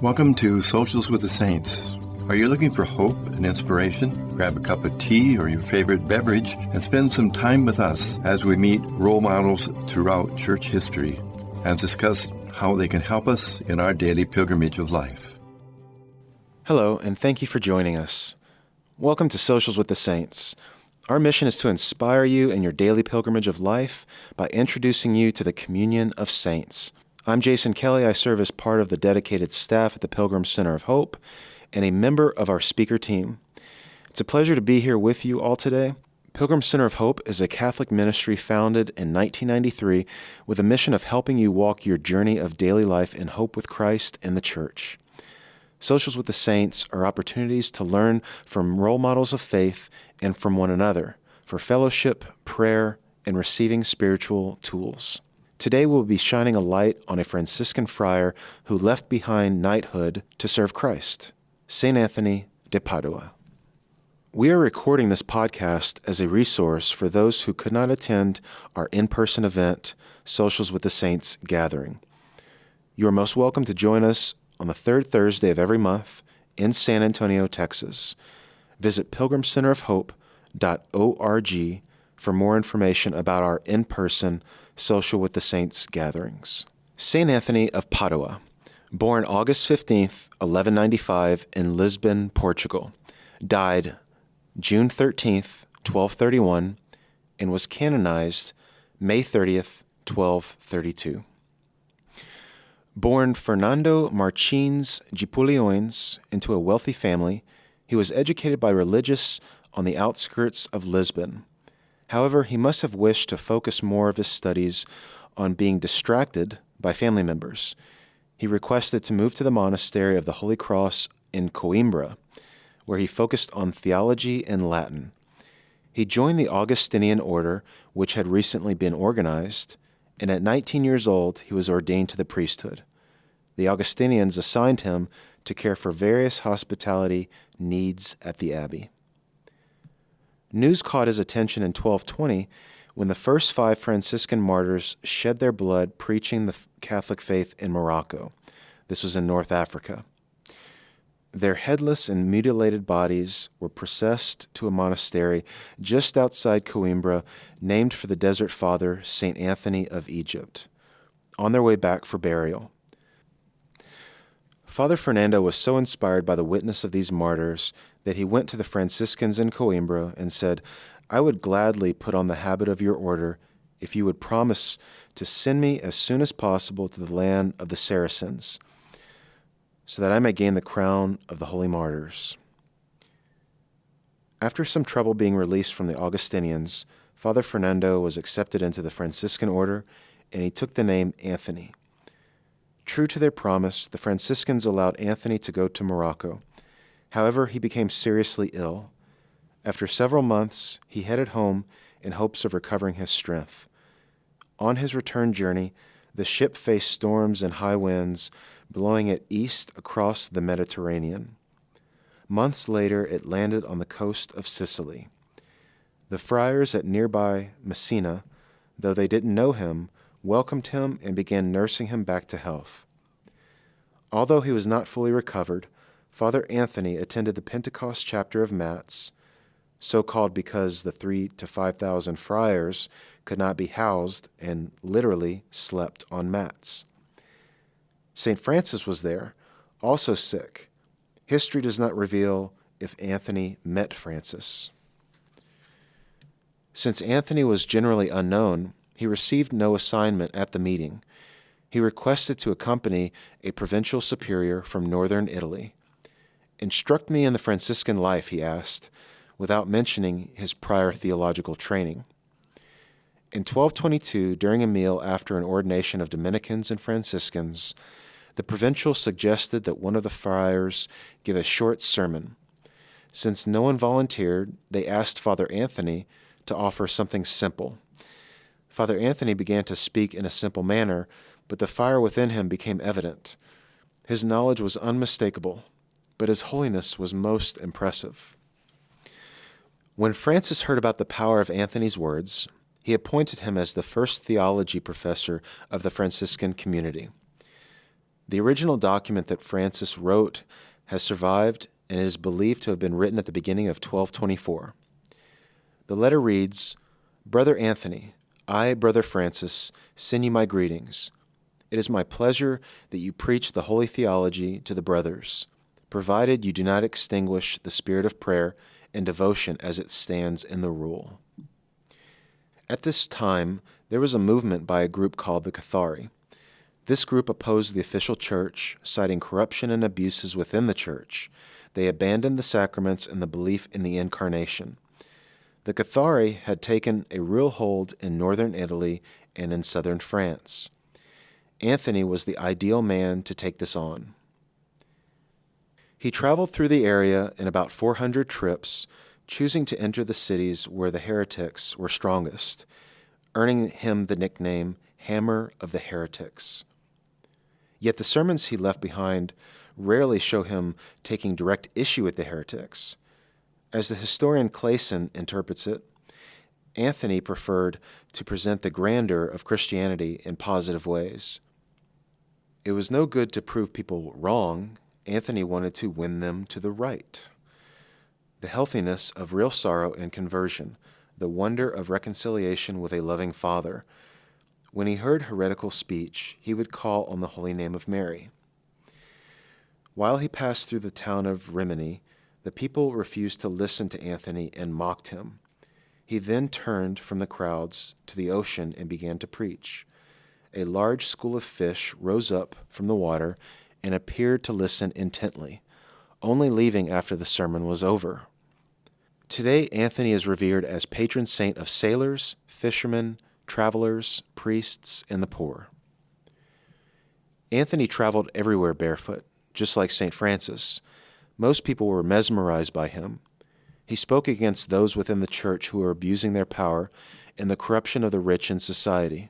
Welcome to Socials with the Saints. Are you looking for hope and inspiration? Grab a cup of tea or your favorite beverage and spend some time with us as we meet role models throughout church history and discuss how they can help us in our daily pilgrimage of life. Hello, and thank you for joining us. Welcome to Socials with the Saints. Our mission is to inspire you in your daily pilgrimage of life by introducing you to the communion of saints. I'm Jason Kelly. I serve as part of the dedicated staff at the Pilgrim Center of Hope and a member of our speaker team. It's a pleasure to be here with you all today. Pilgrim Center of Hope is a Catholic ministry founded in 1993 with a mission of helping you walk your journey of daily life in hope with Christ and the Church. Socials with the Saints are opportunities to learn from role models of faith and from one another for fellowship, prayer, and receiving spiritual tools. Today we'll be shining a light on a Franciscan friar who left behind knighthood to serve Christ, St. Anthony de Padua. We are recording this podcast as a resource for those who could not attend our in-person event, Socials with the Saints gathering. You are most welcome to join us on the third Thursday of every month in San Antonio, Texas. Visit pilgrimcenterofhope.org for more information about our in-person Social with the Saints gatherings. St. Anthony of Padua, born August 15th, 1195 in Lisbon, Portugal, died June 13th, 1231, and was canonized May 30th, 1232. Born Fernando Martins Gipuleões into a wealthy family, he was educated by religious on the outskirts of Lisbon. However, he must have wished to focus more of his studies on being distracted by family members. He requested to move to the monastery of the Holy Cross in Coimbra, where he focused on theology and Latin. He joined the Augustinian order, which had recently been organized, and at 19 years old, he was ordained to the priesthood. The Augustinians assigned him to care for various hospitality needs at the abbey. News caught his attention in 1220 when the first 5 Franciscan martyrs shed their blood preaching the Catholic faith in Morocco. This was in North Africa. Their headless and mutilated bodies were processed to a monastery just outside Coimbra named for the Desert Father, St. Anthony of Egypt, on their way back for burial. Father Fernando was so inspired by the witness of these martyrs that he went to the Franciscans in Coimbra and said, "I would gladly put on the habit of your order if you would promise to send me as soon as possible to the land of the Saracens, so that I may gain the crown of the holy martyrs." After some trouble being released from the Augustinians, Father Fernando was accepted into the Franciscan order, and he took the name Anthony. True to their promise, the Franciscans allowed Anthony to go to Morocco. However, he became seriously ill. After several months, he headed home in hopes of recovering his strength. On his return journey, the ship faced storms and high winds, blowing it east across the Mediterranean. Months later, it landed on the coast of Sicily. The friars at nearby Messina, though they didn't know him, welcomed him and began nursing him back to health. Although he was not fully recovered, Father Anthony attended the Pentecost chapter of Mats, so called because the 3,000 to 5,000 friars could not be housed and literally slept on mats. St. Francis was there, also sick. History does not reveal if Anthony met Francis. Since Anthony was generally unknown, he received no assignment at the meeting. He requested to accompany a provincial superior from northern Italy. "Instruct me in the Franciscan life," he asked, without mentioning his prior theological training. In 1222, during a meal after an ordination of Dominicans and Franciscans, the provincial suggested that one of the friars give a short sermon. Since no one volunteered, they asked Father Anthony to offer something simple. Father Anthony began to speak in a simple manner, but the fire within him became evident. His knowledge was unmistakable, but his holiness was most impressive. When Francis heard about the power of Anthony's words, he appointed him as the first theology professor of the Franciscan community. The original document that Francis wrote has survived and is believed to have been written at the beginning of 1224. The letter reads, "Brother Anthony, I, Brother Francis, send you my greetings. It is my pleasure that you preach the holy theology to the brothers, provided you do not extinguish the spirit of prayer and devotion as it stands in the rule." At this time, there was a movement by a group called the Cathari. This group opposed the official church, citing corruption and abuses within the church. They abandoned the sacraments and the belief in the Incarnation. The Cathari had taken a real hold in northern Italy and in southern France. Anthony was the ideal man to take this on. He traveled through the area in about 400 trips, choosing to enter the cities where the heretics were strongest, earning him the nickname Hammer of the Heretics. Yet the sermons he left behind rarely show him taking direct issue with the heretics. As the historian Clayson interprets it, Anthony preferred to present the grandeur of Christianity in positive ways. It was no good to prove people wrong. Anthony wanted to win them to the right. The healthiness of real sorrow and conversion, the wonder of reconciliation with a loving Father. When he heard heretical speech, he would call on the holy name of Mary. While he passed through the town of Rimini, the people refused to listen to Anthony and mocked him. He then turned from the crowds to the ocean and began to preach. A large school of fish rose up from the water and appeared to listen intently, only leaving after the sermon was over. Today, Anthony is revered as patron saint of sailors, fishermen, travelers, priests, and the poor. Anthony traveled everywhere barefoot, just like St. Francis. Most people were mesmerized by him. He spoke against those within the church who were abusing their power and the corruption of the rich in society.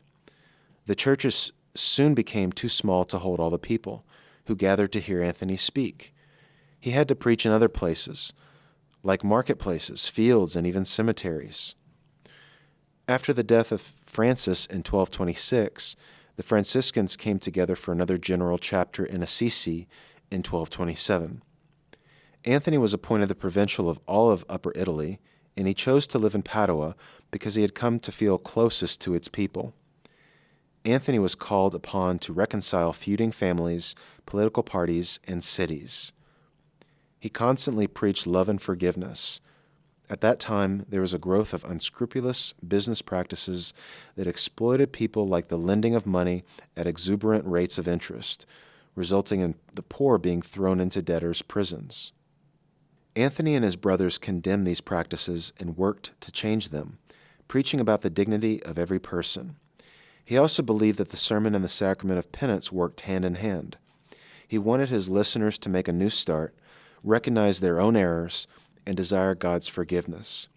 The churches soon became too small to hold all the people who gathered to hear Anthony speak. He had to preach in other places, like marketplaces, fields, and even cemeteries. After the death of Francis in 1226, the Franciscans came together for another general chapter in Assisi in 1227. Anthony was appointed the provincial of all of Upper Italy, and he chose to live in Padua because he had come to feel closest to its people. Anthony was called upon to reconcile feuding families, political parties, and cities. He constantly preached love and forgiveness. At that time, there was a growth of unscrupulous business practices that exploited people, like the lending of money at exuberant rates of interest, resulting in the poor being thrown into debtors' prisons. Anthony and his brothers condemned these practices and worked to change them, preaching about the dignity of every person. He also believed that the sermon and the sacrament of penance worked hand in hand. He wanted his listeners to make a new start, recognize their own errors, and desire God's forgiveness.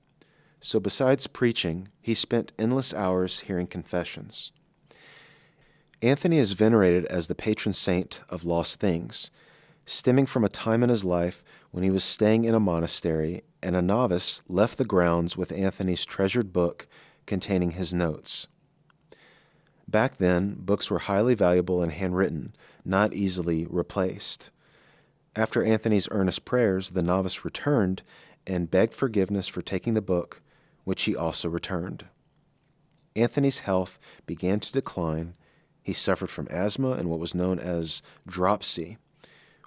So besides preaching, he spent endless hours hearing confessions. Anthony is venerated as the patron saint of lost things, stemming from a time in his life when he was staying in a monastery and a novice left the grounds with Anthony's treasured book containing his notes. Back then, books were highly valuable and handwritten, not easily replaced. After Anthony's earnest prayers, the novice returned and begged forgiveness for taking the book, which he also returned. Anthony's health began to decline. He suffered from asthma and what was known as dropsy,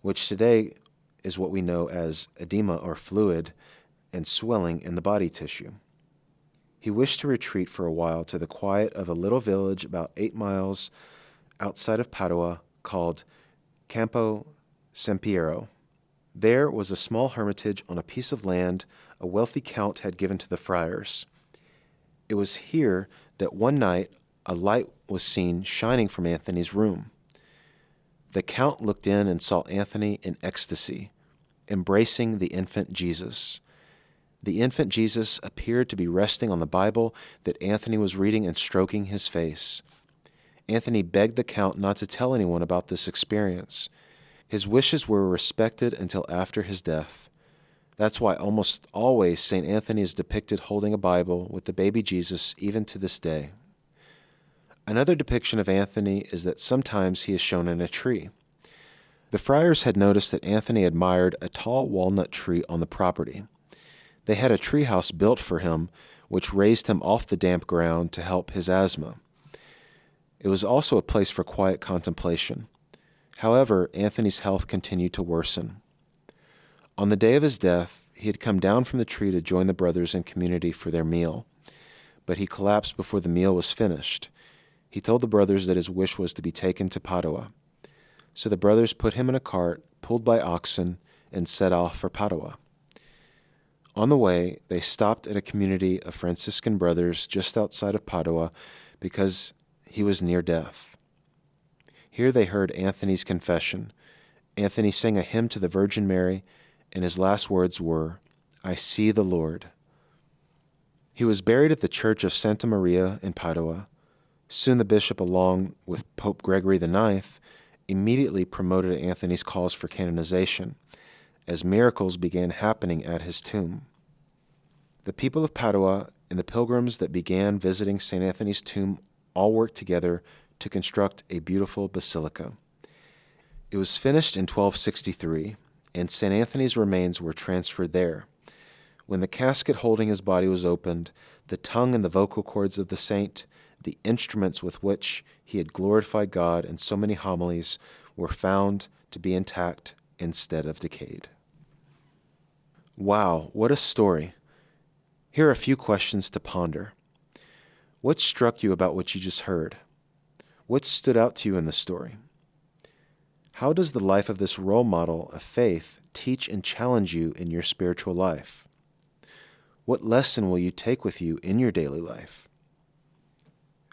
which today is what we know as edema or fluid and swelling in the body tissue. He wished to retreat for a while to the quiet of a little village about 8 miles outside of Padua called Campo Sampiero. There was a small hermitage on a piece of land a wealthy count had given to the friars. It was here that one night a light was seen shining from Anthony's room. The count looked in and saw Anthony in ecstasy, embracing the infant Jesus. The infant Jesus appeared to be resting on the Bible that Anthony was reading and stroking his face. Anthony begged the count not to tell anyone about this experience. His wishes were respected until after his death. That's why almost always St. Anthony is depicted holding a Bible with the baby Jesus even to this day. Another depiction of Anthony is that sometimes he is shown in a tree. The friars had noticed that Anthony admired a tall walnut tree on the property. They had a treehouse built for him, which raised him off the damp ground to help his asthma. It was also a place for quiet contemplation. However, Anthony's health continued to worsen. On the day of his death, he had come down from the tree to join the brothers in community for their meal, but he collapsed before the meal was finished. He told the brothers that his wish was to be taken to Padua. So the brothers put him in a cart, pulled by oxen, and set off for Padua. On the way, they stopped at a community of Franciscan brothers just outside of Padua because he was near death. Here they heard Anthony's confession. Anthony sang a hymn to the Virgin Mary, and his last words were, "I see the Lord." He was buried at the Church of Santa Maria in Padua. Soon the bishop, along with Pope Gregory IX, immediately promoted Anthony's cause for canonization, as miracles began happening at his tomb. The people of Padua and the pilgrims that began visiting St. Anthony's tomb all worked together to construct a beautiful basilica. It was finished in 1263, and St. Anthony's remains were transferred there. When the casket holding his body was opened, the tongue and the vocal cords of the saint, the instruments with which he had glorified God in so many homilies, were found to be intact instead of decayed. Wow, what a story. Here are a few questions to ponder. What struck you about what you just heard? What stood out to you in the story? How does the life of this role model of faith teach and challenge you in your spiritual life? What lesson will you take with you in your daily life?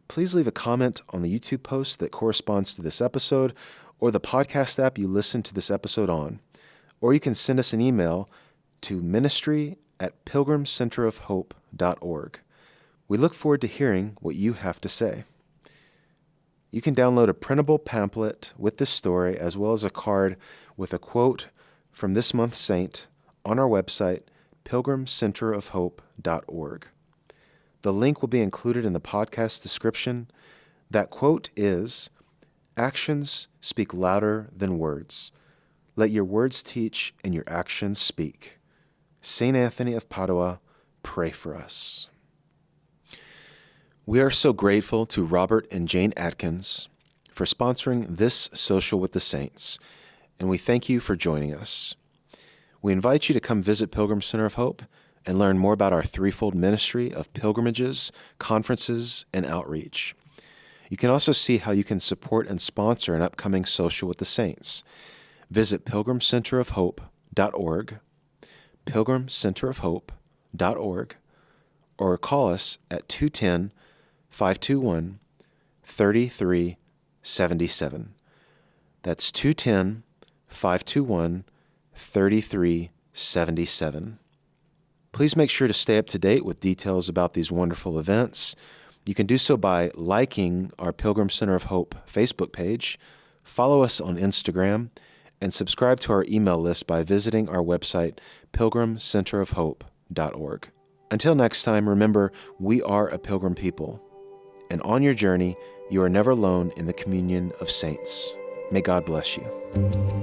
Please leave a comment on the YouTube post that corresponds to this episode or the podcast app you listen to this episode on. Or you can send us an email to ministry@pilgrimcenterofhope.org. We look forward to hearing what you have to say. You can download a printable pamphlet with this story as well as a card with a quote from this month's saint on our website, pilgrimcenterofhope.org. The link will be included in the podcast description. That quote is, "Actions speak louder than words. Let your words teach and your actions speak. St. Anthony of Padua, pray for us." We are so grateful to Robert and Jane Atkins for sponsoring this Social with the Saints, and we thank you for joining us. We invite you to come visit Pilgrim Center of Hope and learn more about our threefold ministry of pilgrimages, conferences, and outreach. You can also see how you can support and sponsor an upcoming Social with the Saints. Visit pilgrimcenterofhope.org, pilgrimcenterofhope.org, or call us at 210-521-3377. That's 210-521-3377. Please make sure to stay up to date with details about these wonderful events. You can do so by liking our Pilgrim Center of Hope Facebook page, follow us on Instagram, and subscribe to our email list by visiting our website, pilgrimcenterofhope.org. Until next time, remember, we are a pilgrim people, and on your journey, you are never alone in the communion of saints. May God bless you.